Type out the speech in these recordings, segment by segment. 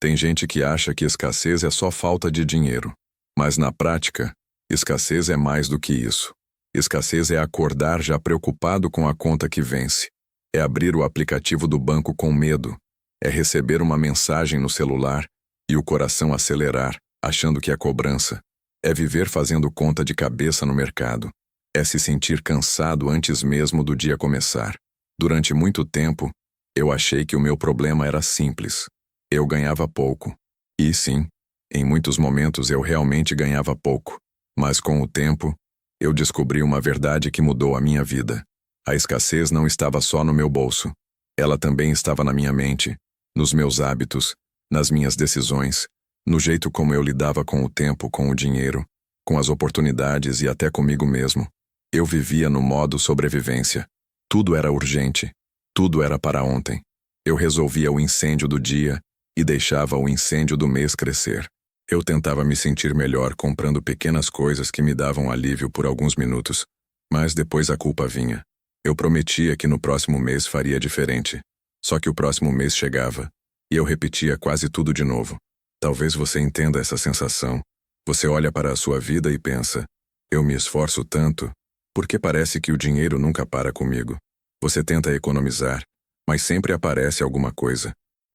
Tem gente que acha que escassez é só falta de dinheiro. Mas na prática, escassez é mais do que isso. Escassez é acordar já preocupado com a conta que vence. É abrir o aplicativo do banco com medo. É receber uma mensagem no celular e o coração acelerar, achando que é cobrança. É viver fazendo conta de cabeça no mercado. É se sentir cansado antes mesmo do dia começar. Durante muito tempo, eu achei que o meu problema era simples. Eu ganhava pouco. E sim, em muitos momentos eu realmente ganhava pouco. Mas com o tempo, eu descobri uma verdade que mudou a minha vida. A escassez não estava só no meu bolso. Ela também estava na minha mente, nos meus hábitos, nas minhas decisões, no jeito como eu lidava com o tempo, com o dinheiro, com as oportunidades e até comigo mesmo. Eu vivia no modo sobrevivência. Tudo era urgente. Tudo era para ontem. Eu resolvia o incêndio do dia e deixava o incêndio do mês crescer. Eu tentava me sentir melhor comprando pequenas coisas que me davam alívio por alguns minutos, mas depois a culpa vinha. Eu prometia que no próximo mês faria diferente. Só que o próximo mês chegava, e eu repetia quase tudo de novo. Talvez você entenda essa sensação. Você olha para a sua vida e pensa, eu me esforço tanto, porque parece que o dinheiro nunca para comigo. Você tenta economizar, mas sempre aparece alguma coisa.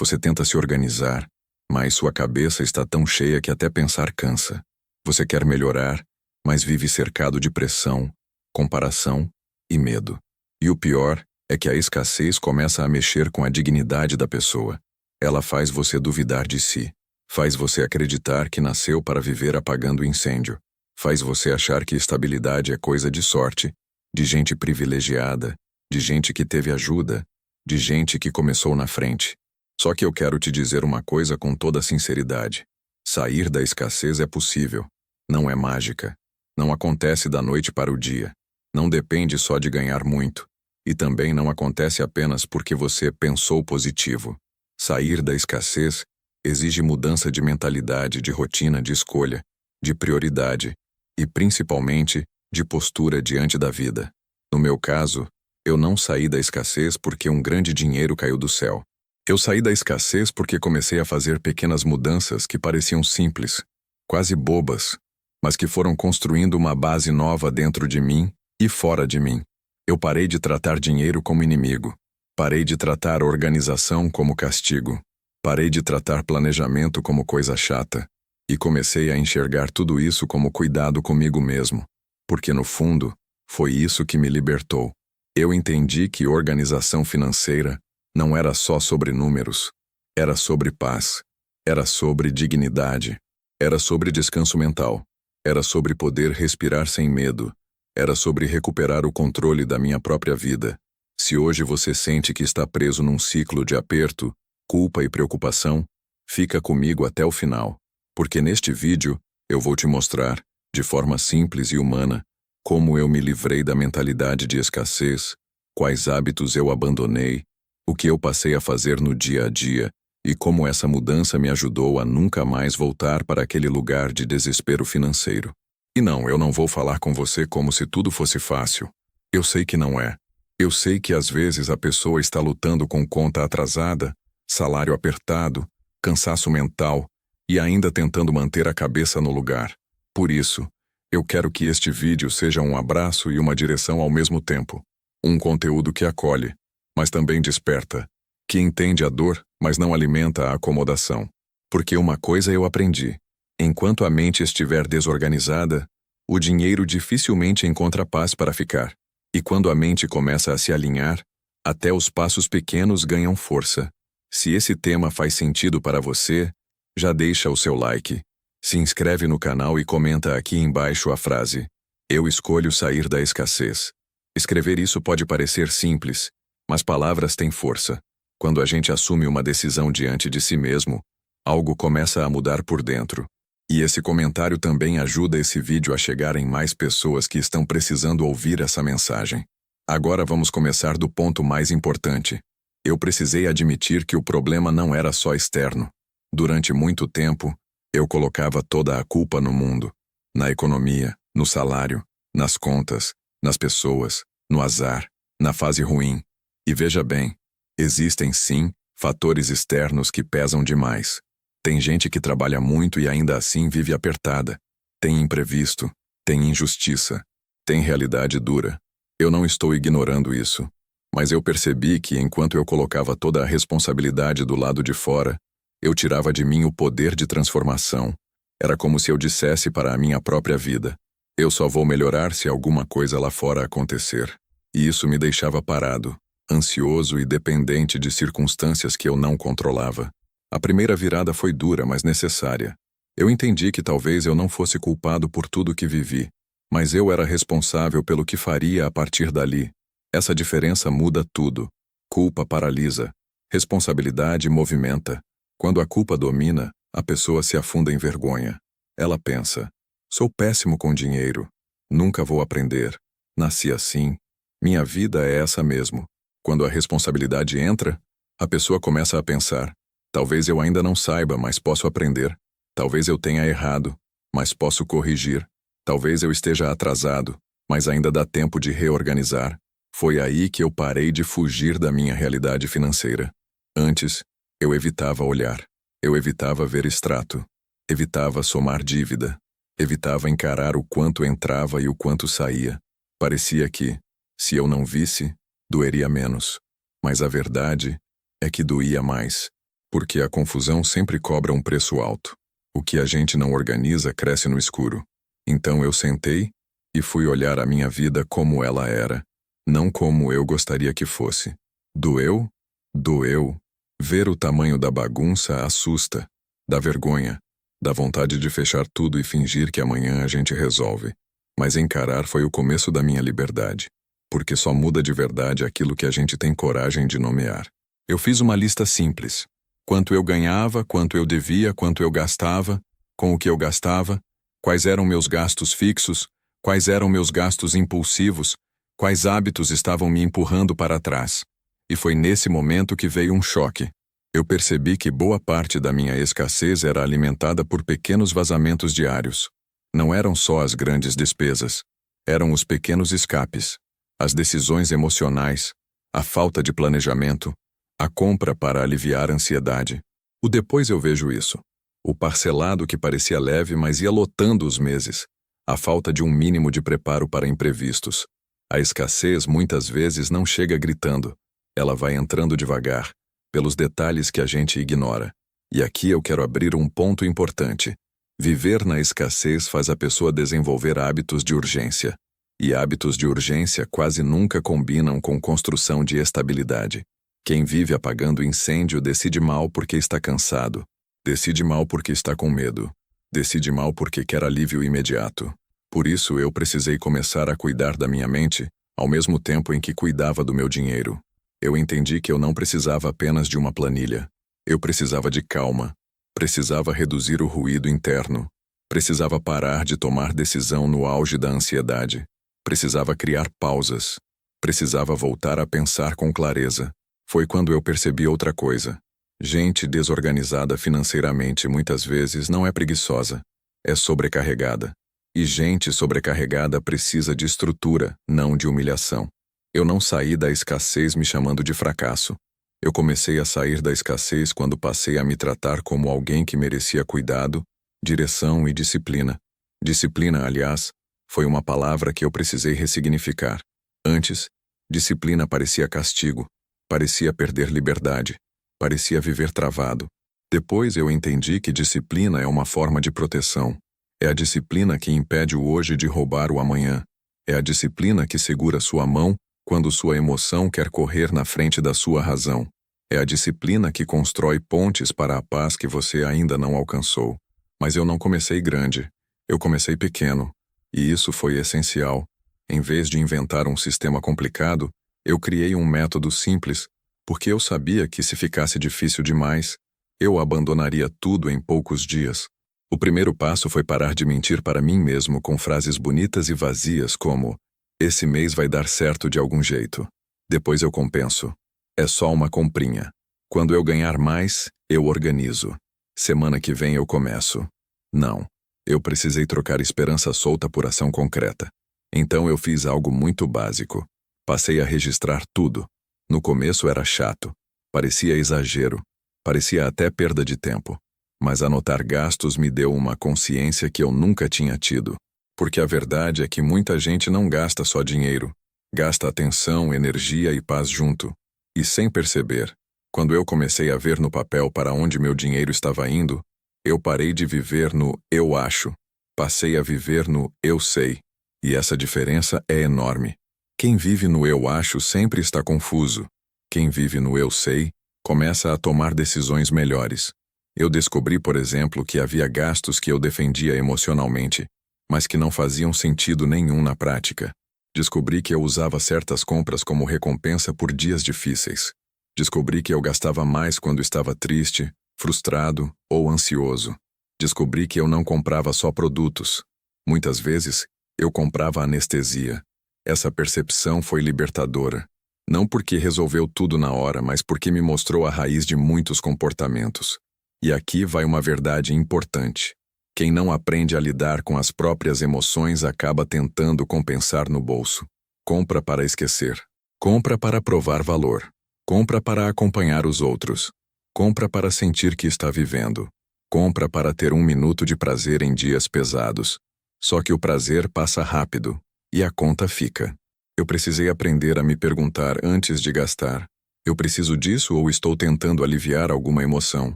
Você tenta se organizar, mas sua cabeça está tão cheia que até pensar cansa. Você quer melhorar, mas vive cercado de pressão, comparação e medo. E o pior é que a escassez começa a mexer com a dignidade da pessoa. Ela faz você duvidar de si. Faz você acreditar que nasceu para viver apagando incêndio. Faz você achar que estabilidade é coisa de sorte, de gente privilegiada, de gente que teve ajuda, de gente que começou na frente. Só que eu quero te dizer uma coisa com toda sinceridade. Sair da escassez é possível. Não é mágica. Não acontece da noite para o dia. Não depende só de ganhar muito. E também não acontece apenas porque você pensou positivo. Sair da escassez exige mudança de mentalidade, de rotina, de escolha, de prioridade e, principalmente, de postura diante da vida. No meu caso, eu não saí da escassez porque um grande dinheiro caiu do céu. Eu saí da escassez porque comecei a fazer pequenas mudanças que pareciam simples, quase bobas, mas que foram construindo uma base nova dentro de mim e fora de mim. Eu parei de tratar dinheiro como inimigo. Parei de tratar organização como castigo. Parei de tratar planejamento como coisa chata. E comecei a enxergar tudo isso como cuidado comigo mesmo. Porque no fundo, foi isso que me libertou. Eu entendi que organização financeira não era só sobre números. Era sobre paz. Era sobre dignidade. Era sobre descanso mental. Era sobre poder respirar sem medo. Era sobre recuperar o controle da minha própria vida. Se hoje você sente que está preso num ciclo de aperto, culpa e preocupação, fica comigo até o final, porque neste vídeo eu vou te mostrar, de forma simples e humana, como eu me livrei da mentalidade de escassez, quais hábitos eu abandonei, o que eu passei a fazer no dia a dia e como essa mudança me ajudou a nunca mais voltar para aquele lugar de desespero financeiro. E não, eu não vou falar com você como se tudo fosse fácil. Eu sei que não é. Eu sei que às vezes a pessoa está lutando com conta atrasada, salário apertado, cansaço mental e ainda tentando manter a cabeça no lugar. Por isso, eu quero que este vídeo seja um abraço e uma direção ao mesmo tempo. Um conteúdo que acolhe, mas também desperta, que entende a dor, mas não alimenta a acomodação. Porque uma coisa eu aprendi. Enquanto a mente estiver desorganizada, o dinheiro dificilmente encontra paz para ficar. E quando a mente começa a se alinhar, até os passos pequenos ganham força. Se esse tema faz sentido para você, já deixa o seu like, se inscreve no canal e comenta aqui embaixo a frase: eu escolho sair da escassez. Escrever isso pode parecer simples, mas palavras têm força. Quando a gente assume uma decisão diante de si mesmo, algo começa a mudar por dentro. E esse comentário também ajuda esse vídeo a chegar em mais pessoas que estão precisando ouvir essa mensagem. Agora vamos começar do ponto mais importante. Eu precisei admitir que o problema não era só externo. Durante muito tempo, eu colocava toda a culpa no mundo, na economia, no salário, nas contas, nas pessoas, no azar, na fase ruim. E veja bem, existem sim fatores externos que pesam demais. Tem gente que trabalha muito e ainda assim vive apertada. Tem imprevisto, tem injustiça, tem realidade dura. Eu não estou ignorando isso, mas eu percebi que enquanto eu colocava toda a responsabilidade do lado de fora, eu tirava de mim o poder de transformação. Era como se eu dissesse para a minha própria vida: eu só vou melhorar se alguma coisa lá fora acontecer. E isso me deixava parado, ansioso e dependente de circunstâncias que eu não controlava. A primeira virada foi dura, mas necessária. Eu entendi que talvez eu não fosse culpado por tudo que vivi, mas eu era responsável pelo que faria a partir dali. Essa diferença muda tudo. Culpa paralisa. Responsabilidade movimenta. Quando a culpa domina, a pessoa se afunda em vergonha. Ela pensa: sou péssimo com dinheiro. Nunca vou aprender. Nasci assim. Minha vida é essa mesmo. Quando a responsabilidade entra, a pessoa começa a pensar: talvez eu ainda não saiba, mas posso aprender. Talvez eu tenha errado, mas posso corrigir. Talvez eu esteja atrasado, mas ainda dá tempo de reorganizar. Foi aí que eu parei de fugir da minha realidade financeira. Antes, eu evitava olhar. Eu evitava ver extrato. Evitava somar dívida. Evitava encarar o quanto entrava e o quanto saía. Parecia que, se eu não visse, doeria menos. Mas a verdade é que doía mais. Porque a confusão sempre cobra um preço alto. O que a gente não organiza cresce no escuro. Então eu sentei e fui olhar a minha vida como ela era, não como eu gostaria que fosse. Doeu? Doeu. Ver o tamanho da bagunça assusta. Dá vergonha. Dá vontade de fechar tudo e fingir que amanhã a gente resolve. Mas encarar foi o começo da minha liberdade. Porque só muda de verdade aquilo que a gente tem coragem de nomear. Eu fiz uma lista simples. Quanto eu ganhava, quanto eu devia, quanto eu gastava, com o que eu gastava, quais eram meus gastos fixos, quais eram meus gastos impulsivos, quais hábitos estavam me empurrando para trás. E foi nesse momento que veio um choque. Eu percebi que boa parte da minha escassez era alimentada por pequenos vazamentos diários. Não eram só as grandes despesas, eram os pequenos escapes, as decisões emocionais, a falta de planejamento, a compra para aliviar a ansiedade. O depois eu vejo isso. O parcelado que parecia leve, mas ia lotando os meses. A falta de um mínimo de preparo para imprevistos. A escassez muitas vezes não chega gritando. Ela vai entrando devagar, pelos detalhes que a gente ignora. E aqui eu quero abrir um ponto importante. Viver na escassez faz a pessoa desenvolver hábitos de urgência. E hábitos de urgência quase nunca combinam com construção de estabilidade. Quem vive apagando incêndio decide mal porque está cansado. Decide mal porque está com medo. Decide mal porque quer alívio imediato. Por isso eu precisei começar a cuidar da minha mente, ao mesmo tempo em que cuidava do meu dinheiro. Eu entendi que eu não precisava apenas de uma planilha. Eu precisava de calma. Precisava reduzir o ruído interno. Precisava parar de tomar decisão no auge da ansiedade. Precisava criar pausas. Precisava voltar a pensar com clareza. Foi quando eu percebi outra coisa. Gente desorganizada financeiramente muitas vezes não é preguiçosa, é sobrecarregada. E gente sobrecarregada precisa de estrutura, não de humilhação. Eu não saí da escassez me chamando de fracasso. Eu comecei a sair da escassez quando passei a me tratar como alguém que merecia cuidado, direção e disciplina. Disciplina, aliás, foi uma palavra que eu precisei ressignificar. Antes, disciplina parecia castigo. Parecia perder liberdade. Parecia viver travado. Depois eu entendi que disciplina é uma forma de proteção. É a disciplina que impede o hoje de roubar o amanhã. É a disciplina que segura sua mão quando sua emoção quer correr na frente da sua razão. É a disciplina que constrói pontes para a paz que você ainda não alcançou. Mas eu não comecei grande. Eu comecei pequeno. E isso foi essencial. Em vez de inventar um sistema complicado, eu criei um método simples, porque eu sabia que se ficasse difícil demais, eu abandonaria tudo em poucos dias. O primeiro passo foi parar de mentir para mim mesmo com frases bonitas e vazias como: esse mês vai dar certo de algum jeito. Depois eu compenso. É só uma comprinha. Quando eu ganhar mais, eu organizo. Semana que vem eu começo. Não. Eu precisei trocar esperança solta por ação concreta. Então eu fiz algo muito básico. Passei a registrar tudo. No começo era chato. Parecia exagero. Parecia até perda de tempo. Mas anotar gastos me deu uma consciência que eu nunca tinha tido. Porque a verdade é que muita gente não gasta só dinheiro. Gasta atenção, energia e paz junto. E sem perceber, quando eu comecei a ver no papel para onde meu dinheiro estava indo, eu parei de viver no eu acho. Passei a viver no eu sei. E essa diferença é enorme. Quem vive no eu acho sempre está confuso. Quem vive no eu sei começa a tomar decisões melhores. Eu descobri, por exemplo, que havia gastos que eu defendia emocionalmente, mas que não faziam sentido nenhum na prática. Descobri que eu usava certas compras como recompensa por dias difíceis. Descobri que eu gastava mais quando estava triste, frustrado ou ansioso. Descobri que eu não comprava só produtos. Muitas vezes, eu comprava anestesia. Essa percepção foi libertadora. Não porque resolveu tudo na hora, mas porque me mostrou a raiz de muitos comportamentos. E aqui vai uma verdade importante. Quem não aprende a lidar com as próprias emoções acaba tentando compensar no bolso. Compra para esquecer. Compra para provar valor. Compra para acompanhar os outros. Compra para sentir que está vivendo. Compra para ter 1 minuto de prazer em dias pesados. Só que o prazer passa rápido, e a conta fica. Eu precisei aprender a me perguntar antes de gastar: eu preciso disso ou estou tentando aliviar alguma emoção?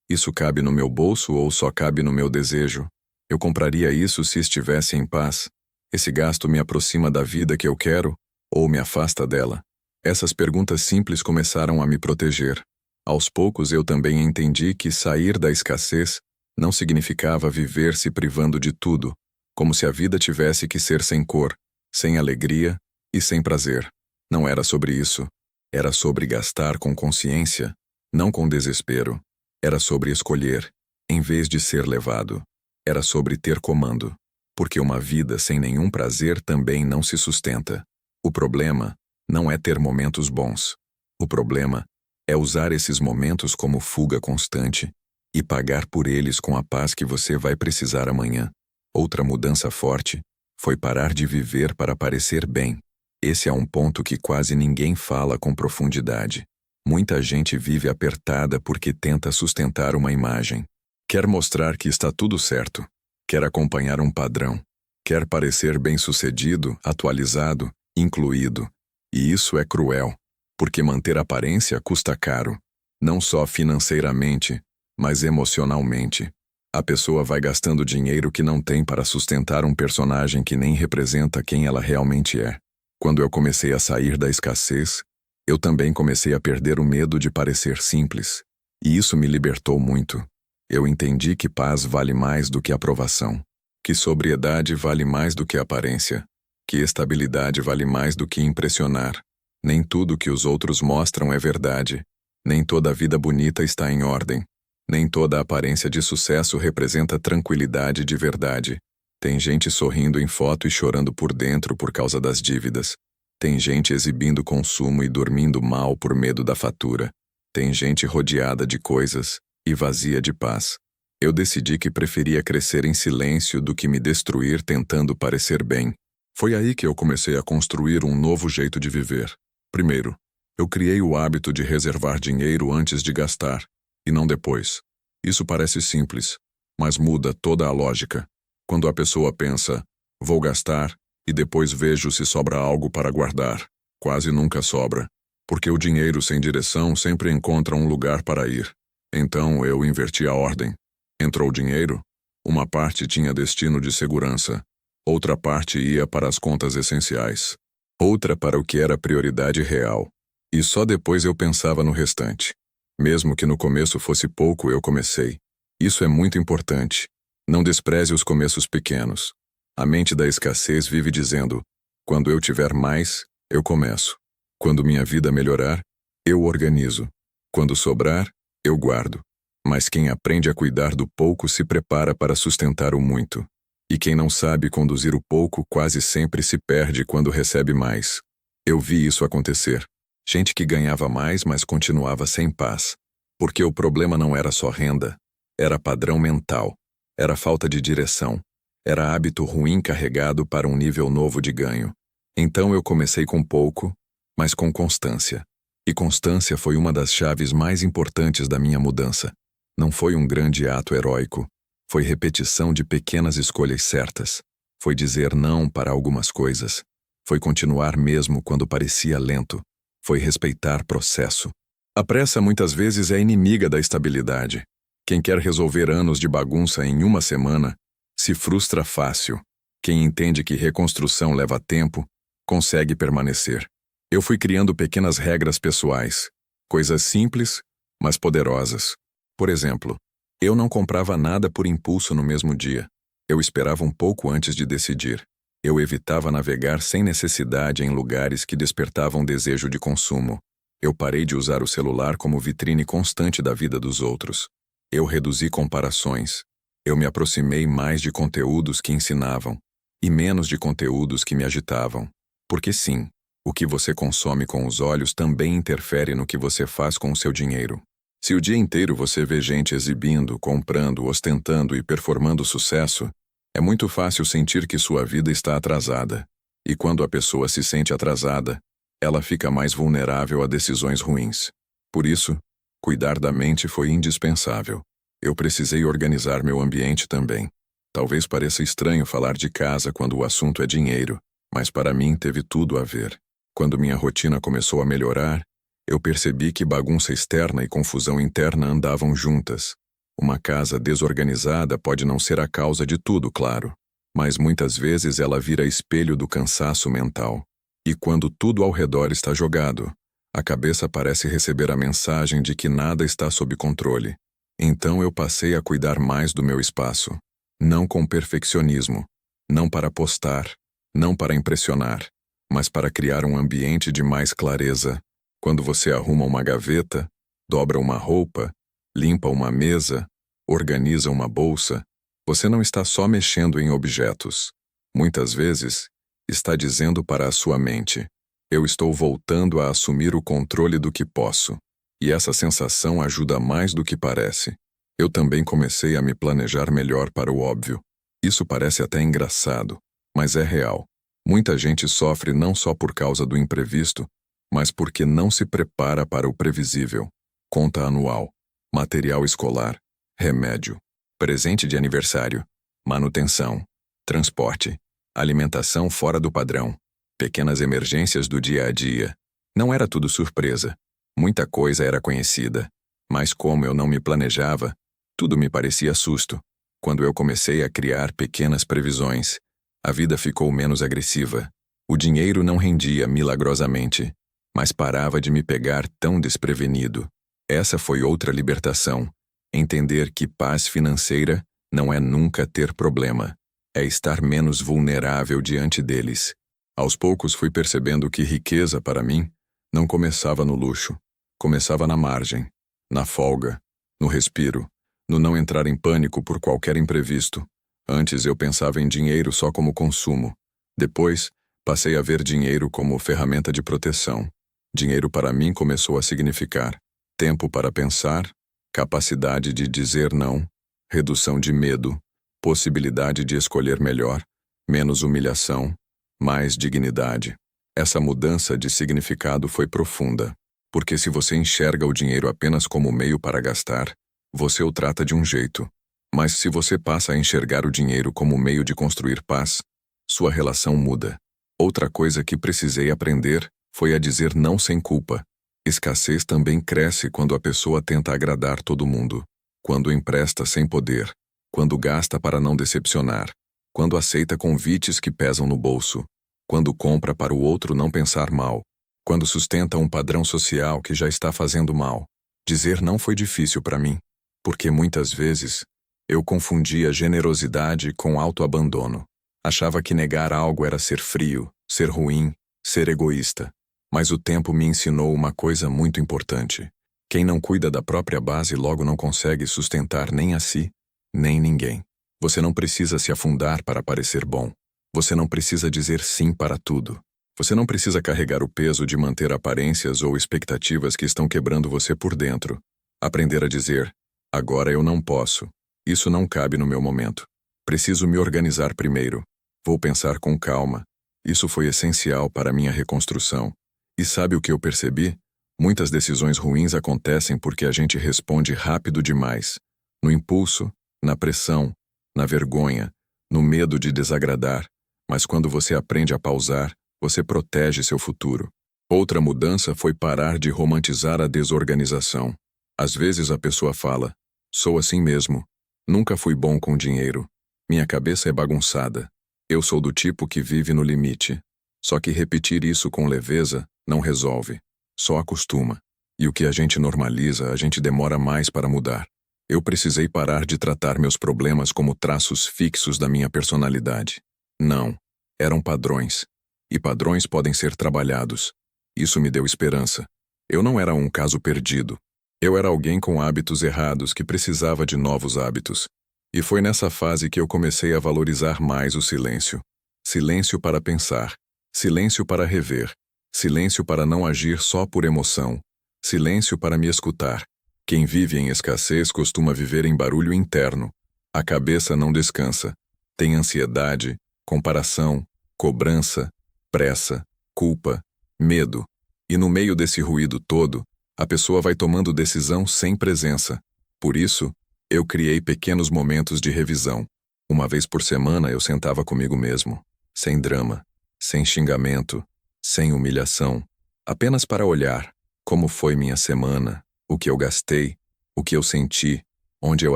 Isso cabe no meu bolso ou só cabe no meu desejo? Eu compraria isso se estivesse em paz? Esse gasto me aproxima da vida que eu quero ou me afasta dela? Essas perguntas simples começaram a me proteger. Aos poucos eu também entendi que sair da escassez não significava viver se privando de tudo, como se a vida tivesse que ser sem cor, sem alegria e sem prazer. Não era sobre isso. Era sobre gastar com consciência, não com desespero. Era sobre escolher, em vez de ser levado. Era sobre ter comando. Porque uma vida sem nenhum prazer também não se sustenta. O problema não é ter momentos bons. O problema é usar esses momentos como fuga constante e pagar por eles com a paz que você vai precisar amanhã. Outra mudança forte foi parar de viver para parecer bem. Esse é um ponto que quase ninguém fala com profundidade. Muita gente vive apertada porque tenta sustentar uma imagem. Quer mostrar que está tudo certo. Quer acompanhar um padrão. Quer parecer bem-sucedido, atualizado, incluído. E isso é cruel, porque manter aparência custa caro. Não só financeiramente, mas emocionalmente. A pessoa vai gastando dinheiro que não tem para sustentar um personagem que nem representa quem ela realmente é. Quando eu comecei a sair da escassez, eu também comecei a perder o medo de parecer simples. E isso me libertou muito. Eu entendi que paz vale mais do que aprovação. Que sobriedade vale mais do que aparência. Que estabilidade vale mais do que impressionar. Nem tudo que os outros mostram é verdade. Nem toda vida bonita está em ordem. Nem toda aparência de sucesso representa tranquilidade de verdade. Tem gente sorrindo em foto e chorando por dentro por causa das dívidas. Tem gente exibindo consumo e dormindo mal por medo da fatura. Tem gente rodeada de coisas e vazia de paz. Eu decidi que preferia crescer em silêncio do que me destruir tentando parecer bem. Foi aí que eu comecei a construir um novo jeito de viver. Primeiro, eu criei o hábito de reservar dinheiro antes de gastar, e não depois. Isso parece simples, mas muda toda a lógica. Quando a pessoa pensa, vou gastar, e depois vejo se sobra algo para guardar. Quase nunca sobra, porque o dinheiro sem direção sempre encontra um lugar para ir. Então eu inverti a ordem. Entrou dinheiro, uma parte tinha destino de segurança, outra parte ia para as contas essenciais, outra para o que era prioridade real. E só depois eu pensava no restante. Mesmo que no começo fosse pouco, eu comecei. Isso é muito importante. Não despreze os começos pequenos. A mente da escassez vive dizendo: quando eu tiver mais, eu começo. Quando minha vida melhorar, eu organizo. Quando sobrar, eu guardo. Mas quem aprende a cuidar do pouco se prepara para sustentar o muito. E quem não sabe conduzir o pouco quase sempre se perde quando recebe mais. Eu vi isso acontecer. Gente que ganhava mais, mas continuava sem paz. Porque o problema não era só renda. Era padrão mental. Era falta de direção. Era hábito ruim carregado para um nível novo de ganho. Então eu comecei com pouco, mas com constância. E constância foi uma das chaves mais importantes da minha mudança. Não foi um grande ato heróico. Foi repetição de pequenas escolhas certas. Foi dizer não para algumas coisas. Foi continuar mesmo quando parecia lento. Foi respeitar processo. A pressa muitas vezes é inimiga da estabilidade. Quem quer resolver anos de bagunça em uma semana se frustra fácil. Quem entende que reconstrução leva tempo, consegue permanecer. Eu fui criando pequenas regras pessoais, coisas simples, mas poderosas. Por exemplo, eu não comprava nada por impulso no mesmo dia. Eu esperava um pouco antes de decidir. Eu evitava navegar sem necessidade em lugares que despertavam desejo de consumo. Eu parei de usar o celular como vitrine constante da vida dos outros. Eu reduzi comparações. Eu me aproximei mais de conteúdos que ensinavam e menos de conteúdos que me agitavam. Porque sim, o que você consome com os olhos também interfere no que você faz com o seu dinheiro. Se o dia inteiro você vê gente exibindo, comprando, ostentando e performando sucesso, é muito fácil sentir que sua vida está atrasada. E quando a pessoa se sente atrasada, ela fica mais vulnerável a decisões ruins. Por isso, cuidar da mente foi indispensável. Eu precisei organizar meu ambiente também. Talvez pareça estranho falar de casa quando o assunto é dinheiro, mas para mim teve tudo a ver. Quando minha rotina começou a melhorar, eu percebi que bagunça externa e confusão interna andavam juntas. Uma casa desorganizada pode não ser a causa de tudo, claro, mas muitas vezes ela vira espelho do cansaço mental. E quando tudo ao redor está jogado, a cabeça parece receber a mensagem de que nada está sob controle. Então eu passei a cuidar mais do meu espaço. Não com perfeccionismo, não para postar, não para impressionar, mas para criar um ambiente de mais clareza. Quando você arruma uma gaveta, dobra uma roupa, limpa uma mesa, organiza uma bolsa, você não está só mexendo em objetos. Muitas vezes, está dizendo para a sua mente: eu estou voltando a assumir o controle do que posso. E essa sensação ajuda mais do que parece. Eu também comecei a me planejar melhor para o óbvio. Isso parece até engraçado, mas é real. Muita gente sofre não só por causa do imprevisto, mas porque não se prepara para o previsível. Conta anual, material escolar, remédio, presente de aniversário, manutenção, transporte, alimentação fora do padrão, pequenas emergências do dia a dia. Não era tudo surpresa. Muita coisa era conhecida. Mas como eu não me planejava, tudo me parecia susto. Quando eu comecei a criar pequenas previsões, a vida ficou menos agressiva. O dinheiro não rendia milagrosamente, mas parava de me pegar tão desprevenido. Essa foi outra libertação. Entender que paz financeira não é nunca ter problema. É estar menos vulnerável diante deles. Aos poucos fui percebendo que riqueza, para mim, não começava no luxo. Começava na margem, na folga, no respiro, no não entrar em pânico por qualquer imprevisto. Antes eu pensava em dinheiro só como consumo. Depois, passei a ver dinheiro como ferramenta de proteção. Dinheiro para mim começou a significar tempo para pensar, capacidade de dizer não, redução de medo, possibilidade de escolher melhor, menos humilhação, mais dignidade. Essa mudança de significado foi profunda, porque se você enxerga o dinheiro apenas como meio para gastar, você o trata de um jeito. Mas se você passa a enxergar o dinheiro como meio de construir paz, sua relação muda. Outra coisa que precisei aprender foi a dizer não sem culpa. Escassez também cresce quando a pessoa tenta agradar todo mundo, quando empresta sem poder, quando gasta para não decepcionar, quando aceita convites que pesam no bolso, quando compra para o outro não pensar mal, quando sustenta um padrão social que já está fazendo mal. Dizer não foi difícil para mim, porque muitas vezes eu confundia generosidade com autoabandono. Achava que negar algo era ser frio, ser ruim, ser egoísta. Mas o tempo me ensinou uma coisa muito importante. Quem não cuida da própria base logo não consegue sustentar nem a si, nem ninguém. Você não precisa se afundar para parecer bom. Você não precisa dizer sim para tudo. Você não precisa carregar o peso de manter aparências ou expectativas que estão quebrando você por dentro. Aprender a dizer: agora eu não posso. Isso não cabe no meu momento. Preciso me organizar primeiro. Vou pensar com calma. Isso foi essencial para a minha reconstrução. E sabe o que eu percebi? Muitas decisões ruins acontecem porque a gente responde rápido demais, no impulso, na pressão, na vergonha, no medo de desagradar, mas quando você aprende a pausar, você protege seu futuro. Outra mudança foi parar de romantizar a desorganização. Às vezes a pessoa fala: sou assim mesmo, nunca fui bom com dinheiro, minha cabeça é bagunçada, eu sou do tipo que vive no limite. Só que repetir isso com leveza não resolve, só acostuma. E o que a gente normaliza, a gente demora mais para mudar. Eu precisei parar de tratar meus problemas como traços fixos da minha personalidade. Não, eram padrões. E padrões podem ser trabalhados. Isso me deu esperança. Eu não era um caso perdido. Eu era alguém com hábitos errados que precisava de novos hábitos. E foi nessa fase que eu comecei a valorizar mais o silêncio. Silêncio para pensar. Silêncio para rever. Silêncio para não agir só por emoção. Silêncio para me escutar. Quem vive em escassez costuma viver em barulho interno. A cabeça não descansa. Tem ansiedade, comparação, cobrança, pressa, culpa, medo. E no meio desse ruído todo, a pessoa vai tomando decisão sem presença. Por isso, eu criei pequenos momentos de revisão. Uma vez por semana eu sentava comigo mesmo, sem drama, sem xingamento, sem humilhação, apenas para olhar como foi minha semana, o que eu gastei, o que eu senti, onde eu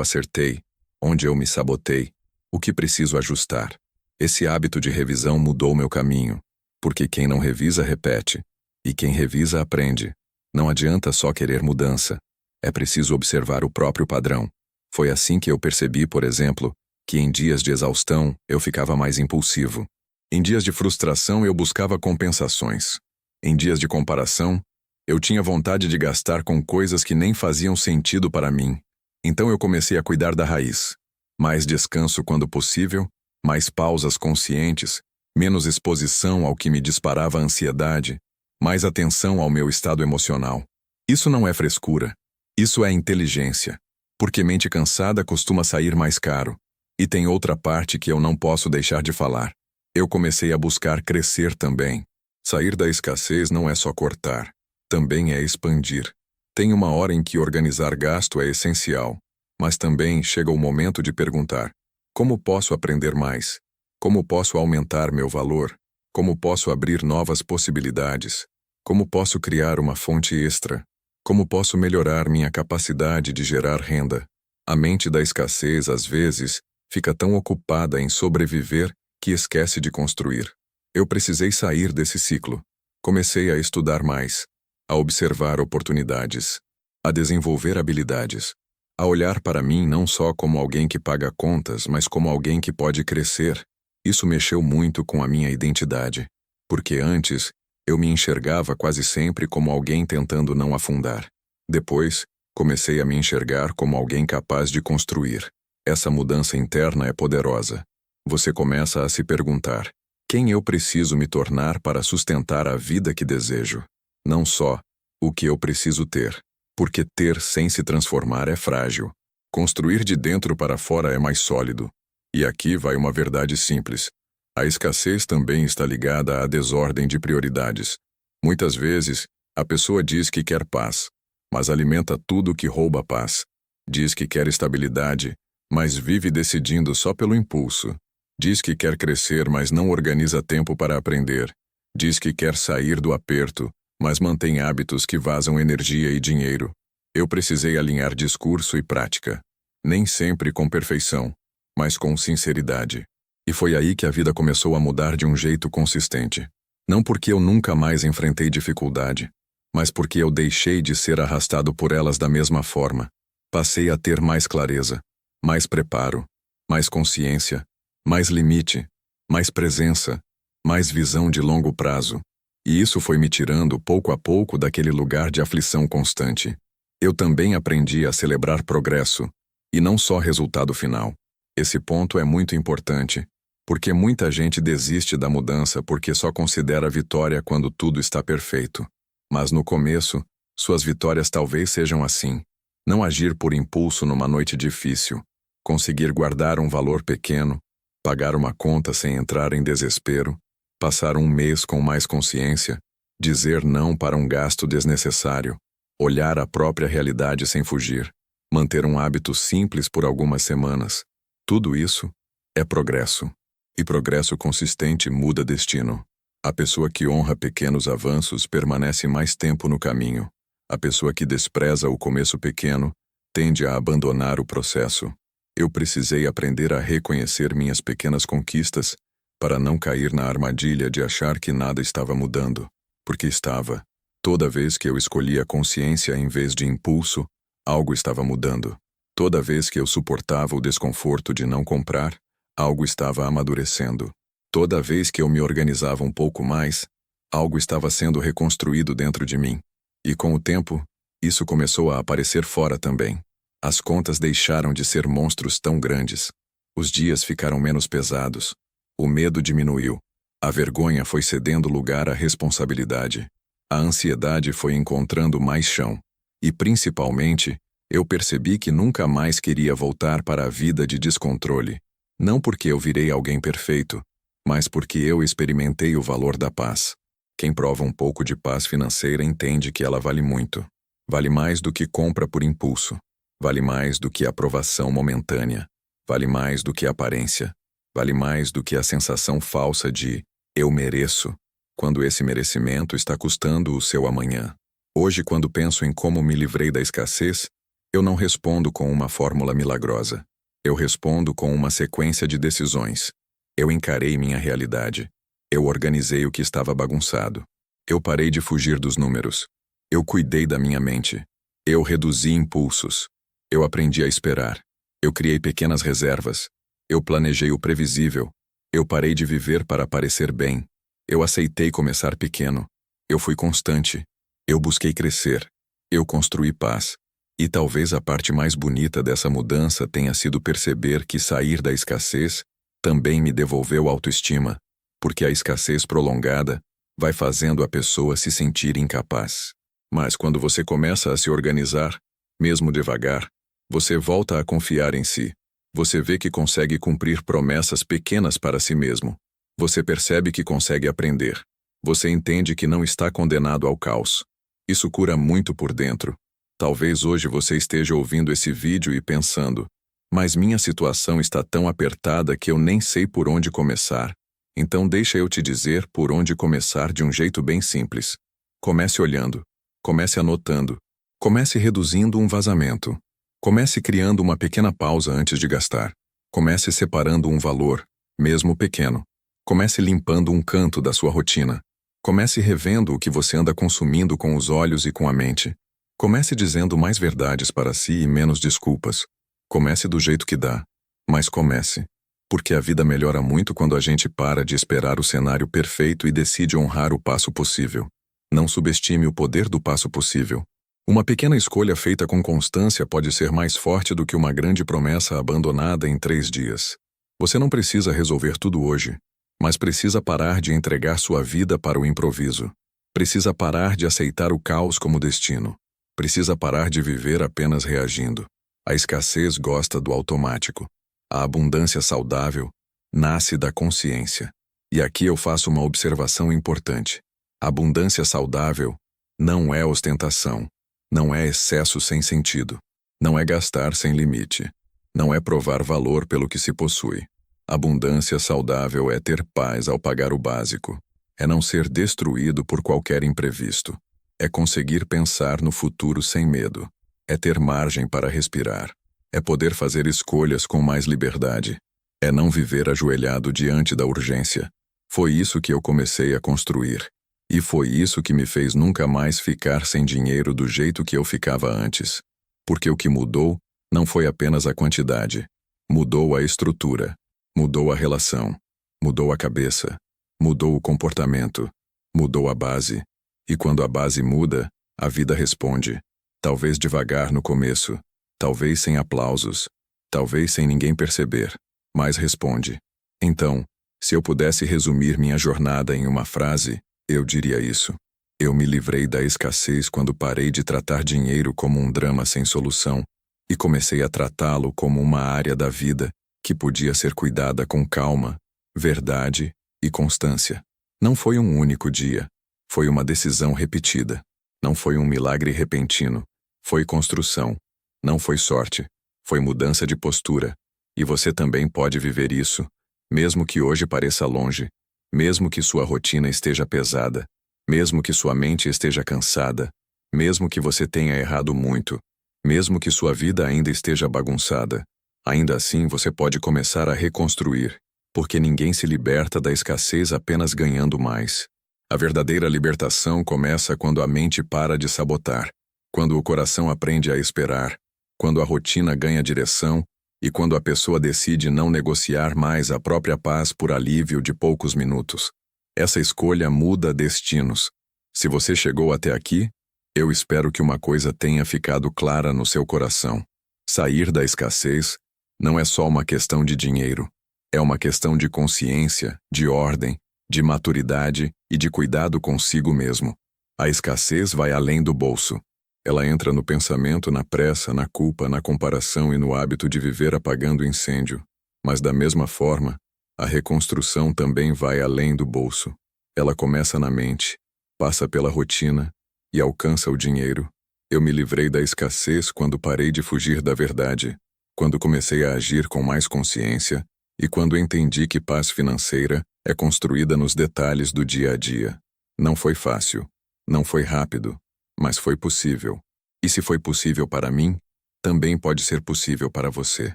acertei, onde eu me sabotei, o que preciso ajustar. Esse hábito de revisão mudou meu caminho, porque quem não revisa repete, e quem revisa aprende. Não adianta só querer mudança, é preciso observar o próprio padrão. Foi assim que eu percebi, por exemplo, que em dias de exaustão eu ficava mais impulsivo. Em dias de frustração eu buscava compensações. Em dias de comparação, eu tinha vontade de gastar com coisas que nem faziam sentido para mim. Então eu comecei a cuidar da raiz. Mais descanso quando possível, mais pausas conscientes, menos exposição ao que me disparava a ansiedade, mais atenção ao meu estado emocional. Isso não é frescura. Isso é inteligência. Porque mente cansada costuma sair mais caro. E tem outra parte que eu não posso deixar de falar. Eu comecei a buscar crescer também. Sair da escassez não é só cortar. Também é expandir. Tem uma hora em que organizar gasto é essencial, mas também chega o momento de perguntar: como posso aprender mais? Como posso aumentar meu valor? Como posso abrir novas possibilidades? Como posso criar uma fonte extra? Como posso melhorar minha capacidade de gerar renda? A mente da escassez, às vezes, fica tão ocupada em sobreviver que esquece de construir. Eu precisei sair desse ciclo. Comecei a estudar mais, a observar oportunidades, a desenvolver habilidades, a olhar para mim não só como alguém que paga contas, mas como alguém que pode crescer. Isso mexeu muito com a minha identidade, porque antes eu me enxergava quase sempre como alguém tentando não afundar. Depois, comecei a me enxergar como alguém capaz de construir. Essa mudança interna é poderosa. Você começa a se perguntar: quem eu preciso me tornar para sustentar a vida que desejo? Não só o que eu preciso ter, porque ter sem se transformar é frágil. Construir de dentro para fora é mais sólido. E aqui vai uma verdade simples. A escassez também está ligada à desordem de prioridades. Muitas vezes, a pessoa diz que quer paz, mas alimenta tudo que rouba a paz. Diz que quer estabilidade, mas vive decidindo só pelo impulso. Diz que quer crescer, mas não organiza tempo para aprender. Diz que quer sair do aperto, mas mantém hábitos que vazam energia e dinheiro. Eu precisei alinhar discurso e prática. Nem sempre com perfeição, mas com sinceridade. E foi aí que a vida começou a mudar de um jeito consistente. Não porque eu nunca mais enfrentei dificuldade, mas porque eu deixei de ser arrastado por elas da mesma forma. Passei a ter mais clareza, mais preparo, mais consciência, mais limite, mais presença, mais visão de longo prazo. E isso foi me tirando pouco a pouco daquele lugar de aflição constante. Eu também aprendi a celebrar progresso, e não só resultado final. Esse ponto é muito importante, porque muita gente desiste da mudança porque só considera a vitória quando tudo está perfeito. Mas no começo, suas vitórias talvez sejam assim: não agir por impulso numa noite difícil, conseguir guardar um valor pequeno, pagar uma conta sem entrar em desespero, passar um mês com mais consciência, dizer não para um gasto desnecessário, olhar a própria realidade sem fugir, manter um hábito simples por algumas semanas. Tudo isso é progresso. E progresso consistente muda destino. A pessoa que honra pequenos avanços permanece mais tempo no caminho. A pessoa que despreza o começo pequeno tende a abandonar o processo. Eu precisei aprender a reconhecer minhas pequenas conquistas para não cair na armadilha de achar que nada estava mudando, porque estava. Toda vez que eu escolhia consciência em vez de impulso, algo estava mudando. Toda vez que eu suportava o desconforto de não comprar, algo estava amadurecendo. Toda vez que eu me organizava um pouco mais, algo estava sendo reconstruído dentro de mim. E com o tempo, isso começou a aparecer fora também. As contas deixaram de ser monstros tão grandes. Os dias ficaram menos pesados. O medo diminuiu. A vergonha foi cedendo lugar à responsabilidade. A ansiedade foi encontrando mais chão. E, principalmente, eu percebi que nunca mais queria voltar para a vida de descontrole. Não porque eu virei alguém perfeito, mas porque eu experimentei o valor da paz. Quem prova um pouco de paz financeira entende que ela vale muito. Vale mais do que compra por impulso. Vale mais do que aprovação momentânea. Vale mais do que aparência. Vale mais do que a sensação falsa de eu mereço, quando esse merecimento está custando o seu amanhã. Hoje, quando penso em como me livrei da escassez, eu não respondo com uma fórmula milagrosa. Eu respondo com uma sequência de decisões. Eu encarei minha realidade. Eu organizei o que estava bagunçado. Eu parei de fugir dos números. Eu cuidei da minha mente. Eu reduzi impulsos. Eu aprendi a esperar. Eu criei pequenas reservas. Eu planejei o previsível. Eu parei de viver para parecer bem. Eu aceitei começar pequeno. Eu fui constante. Eu busquei crescer. Eu construí paz. E talvez a parte mais bonita dessa mudança tenha sido perceber que sair da escassez também me devolveu autoestima, porque a escassez prolongada vai fazendo a pessoa se sentir incapaz. Mas quando você começa a se organizar, mesmo devagar, você volta a confiar em si. Você vê que consegue cumprir promessas pequenas para si mesmo. Você percebe que consegue aprender. Você entende que não está condenado ao caos. Isso cura muito por dentro. Talvez hoje você esteja ouvindo esse vídeo e pensando, mas minha situação está tão apertada que eu nem sei por onde começar. Então deixa eu te dizer por onde começar de um jeito bem simples. Comece olhando. Comece anotando. Comece reduzindo um vazamento. Comece criando uma pequena pausa antes de gastar. Comece separando um valor, mesmo pequeno. Comece limpando um canto da sua rotina. Comece revendo o que você anda consumindo com os olhos e com a mente. Comece dizendo mais verdades para si e menos desculpas. Comece do jeito que dá, mas comece. Porque a vida melhora muito quando a gente para de esperar o cenário perfeito e decide honrar o passo possível. Não subestime o poder do passo possível. Uma pequena escolha feita com constância pode ser mais forte do que uma grande promessa abandonada em 3 dias. Você não precisa resolver tudo hoje, mas precisa parar de entregar sua vida para o improviso. Precisa parar de aceitar o caos como destino. Precisa parar de viver apenas reagindo. A escassez gosta do automático. A abundância saudável nasce da consciência. E aqui eu faço uma observação importante. Abundância saudável não é ostentação. Não é excesso sem sentido. Não é gastar sem limite. Não é provar valor pelo que se possui. Abundância saudável é ter paz ao pagar o básico. É não ser destruído por qualquer imprevisto. É conseguir pensar no futuro sem medo. É ter margem para respirar. É poder fazer escolhas com mais liberdade. É não viver ajoelhado diante da urgência. Foi isso que eu comecei a construir. E foi isso que me fez nunca mais ficar sem dinheiro do jeito que eu ficava antes. Porque o que mudou não foi apenas a quantidade. Mudou a estrutura. Mudou a relação. Mudou a cabeça. Mudou o comportamento. Mudou a base. E quando a base muda, a vida responde. Talvez devagar no começo. Talvez sem aplausos. Talvez sem ninguém perceber. Mas responde. Então, se eu pudesse resumir minha jornada em uma frase, eu diria isso. Eu me livrei da escassez quando parei de tratar dinheiro como um drama sem solução e comecei a tratá-lo como uma área da vida que podia ser cuidada com calma, verdade e constância. Não foi um único dia. Foi uma decisão repetida. Não foi um milagre repentino. Foi construção. Não foi sorte. Foi mudança de postura. E você também pode viver isso, mesmo que hoje pareça longe, mesmo que sua rotina esteja pesada, mesmo que sua mente esteja cansada, mesmo que você tenha errado muito, mesmo que sua vida ainda esteja bagunçada. Ainda assim você pode começar a reconstruir, porque ninguém se liberta da escassez apenas ganhando mais. A verdadeira libertação começa quando a mente para de sabotar, quando o coração aprende a esperar, quando a rotina ganha direção e quando a pessoa decide não negociar mais a própria paz por alívio de poucos minutos. Essa escolha muda destinos. Se você chegou até aqui, eu espero que uma coisa tenha ficado clara no seu coração. Sair da escassez não é só uma questão de dinheiro. É uma questão de consciência, de ordem, de maturidade e de cuidado consigo mesmo. A escassez vai além do bolso. Ela entra no pensamento, na pressa, na culpa, na comparação e no hábito de viver apagando incêndio. Mas da mesma forma, a reconstrução também vai além do bolso. Ela começa na mente, passa pela rotina e alcança o dinheiro. Eu me livrei da escassez quando parei de fugir da verdade, quando comecei a agir com mais consciência e quando entendi que paz financeira é construída nos detalhes do dia a dia. Não foi fácil, não foi rápido, mas foi possível. E se foi possível para mim, também pode ser possível para você.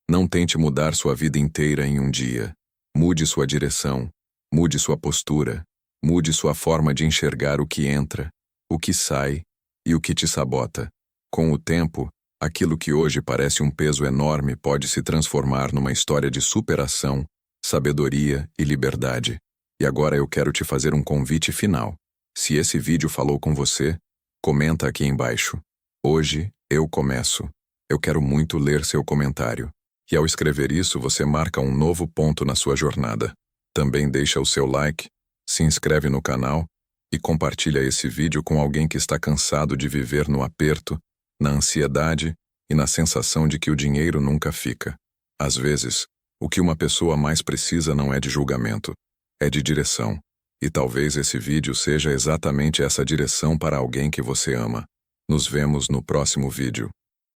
Não tente mudar sua vida inteira em um dia. Mude sua direção, mude sua postura, mude sua forma de enxergar o que entra, o que sai e o que te sabota. Com o tempo, aquilo que hoje parece um peso enorme pode se transformar numa história de superação, sabedoria e liberdade. E agora eu quero te fazer um convite final. Se esse vídeo falou com você, comenta aqui embaixo. Hoje eu começo. Eu quero muito ler seu comentário. E ao escrever isso, você marca um novo ponto na sua jornada. Também deixa o seu like, se inscreve no canal e compartilha esse vídeo com alguém que está cansado de viver no aperto, na ansiedade e na sensação de que o dinheiro nunca fica. Às vezes, o que uma pessoa mais precisa não é de julgamento, é de direção. E talvez esse vídeo seja exatamente essa direção para alguém que você ama. Nos vemos no próximo vídeo.